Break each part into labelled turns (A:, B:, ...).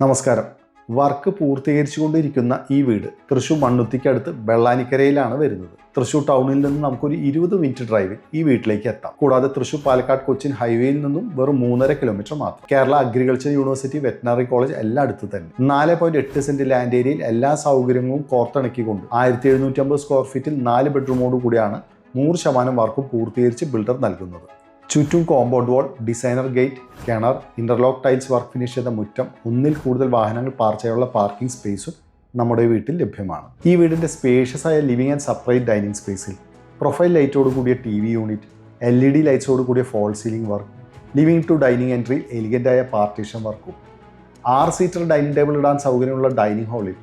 A: നമസ്കാരം. വർക്ക് പൂർത്തീകരിച്ചുകൊണ്ടിരിക്കുന്ന ഈ വീട് തൃശ്ശൂർ മണ്ണുത്തിക്കടുത്ത് വെള്ളാനിക്കരയിലാണ് വരുന്നത്. തൃശ്ശൂർ ടൗണിൽ നിന്ന് നമുക്കൊരു 20 മിനിറ്റ് ഡ്രൈവിൽ ഈ വീട്ടിലേക്ക് എത്താം. കൂടാതെ തൃശ്ശൂർ പാലക്കാട് കൊച്ചിൻ ഹൈവേയിൽ നിന്നും വെറും 3.5 കിലോമീറ്റർ മാത്രം. Kerala agriculture university veterinary college എല്ലാം അടുത്ത് തന്നെ. 4.8 സെന്റ് ലാൻഡ് ഏരിയയിൽ എല്ലാ സൗകര്യങ്ങളും കോർത്തിണക്കിക്കൊണ്ട് 1750 സ്ക്വയർ ഫീറ്റിൽ 4 ബെഡ്റൂമോട് കൂടിയാണ് 100% വർക്കും പൂർത്തീകരിച്ച് ബിൽഡർ നൽകുന്നത്. ചുറ്റും കോമ്പൗണ്ട് വാൾ, ഡിസൈനർ ഗേറ്റ്, കിണർ, ഇന്റർലോക്ക് ടൈൽസ് വർക്ക് ഫിനിഷ് ചെയ്ത മുറ്റം, ഒന്നിൽ കൂടുതൽ വാഹനങ്ങൾ പാർക്ക് ചെയ്യാനുള്ള പാർക്കിംഗ് സ്പേസും നമ്മുടെ വീട്ടിൽ ലഭ്യമാണ്. ഈ വീടിൻ്റെ സ്പേഷ്യസ് ആയ ലിവിംഗ് ആൻഡ് സെപ്പറേറ്റ് ഡൈനിങ് സ്പേസിൽ പ്രൊഫൈൽ ലൈറ്റോട് കൂടിയ TV യൂണിറ്റ്, LED ലൈറ്റ്സോട് കൂടിയ false ceiling work, living to dining entry elegant ആയ പാർട്ടീഷൻ വർക്കും, 6 സീറ്റർ ഡൈനിങ് ടേബിൾ ഇടാൻ സൗകര്യമുള്ള ഡൈനിങ് ഹാളിൽ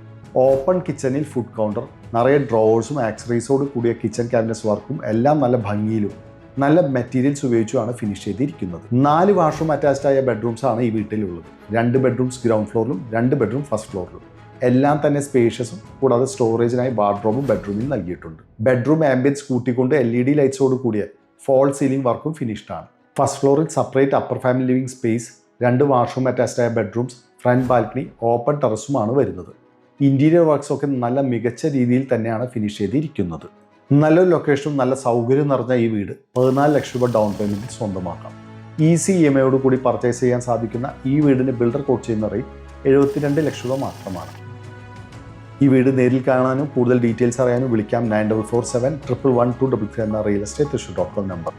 A: ഓപ്പൺ കിച്ചണിൽ ഫുഡ് കൗണ്ടർ, നിറയെ ഡ്രോവേഴ്സും ആക്സറീസോട് കൂടിയ കിച്ചൺ ക്യാബിനറ്റ്സ് വർക്കും എല്ലാം നല്ല ഭംഗിയിലും നല്ല മെറ്റീരിയൽസ് ഉപയോഗിച്ചുമാണ് ഫിനിഷ് ചെയ്തിരിക്കുന്നത്. 4 വാഷ്റൂം അറ്റാച്ച്ഡ് ആയ ബെഡ്റൂംസ് ആണ് ഈ വീട്ടിലുള്ളത്. 2 ബെഡ്റൂംസ് ഗ്രൗണ്ട് ഫ്ലോറിലും 2 ബെഡ്റൂം ഫസ്റ്റ് ഫ്ലോറിലും. എല്ലാം തന്നെ സ്പേഷ്യസും കൂടാതെ സ്റ്റോറേജിനായി വാർഡ്രോബും ബെഡ്റൂമിൽ നൽകിയിട്ടുണ്ട്. ബെഡ്റൂം ആംബിയൻസ് കൂട്ടിക്കൊണ്ട് LED ലൈറ്റ്സോട് കൂടിയ ഫോൾ സീലിംഗ് വർക്കും ഫിനിഷ്ഡ് ആണ്. ഫസ്റ്റ് ഫ്ലോറിൽ separate upper family living space, 2 washroom attached ആയ ബെഡ്റൂംസ്, ഫ്രണ്ട് ബാൽക്കണി, ഓപ്പൺ ടെറസുമാണ് വരുന്നത്. ഇന്റീരിയർ വർക്ക്സ് ഒക്കെ നല്ല മികച്ച രീതിയിൽ തന്നെയാണ് ഫിനിഷ് ചെയ്തിരിക്കുന്നത്. നല്ലൊരു ലൊക്കേഷനും നല്ല സൗകര്യം നിറഞ്ഞ ഈ വീട് 14 ലക്ഷം രൂപ ഡൗൺ പേയ്മെൻറ്റിൽ സ്വന്തമാക്കാം. ഈസി EMI കൂടി പർച്ചേസ് ചെയ്യാൻ സാധിക്കുന്ന ഈ വീടിന് ബിൽഡർ കോട്ട് ചെയ്യുന്ന റേറ്റ് 72 ലക്ഷം രൂപ മാത്രമാണ്. ഈ വീട് നേരിൽ കാണാനും കൂടുതൽ ഡീറ്റെയിൽസ് അറിയാനും വിളിക്കാം 9447 111 233 എന്ന റിയൽ എസ്റ്റേറ്റ് തൃശ്ശൂർ.com നമ്പർ.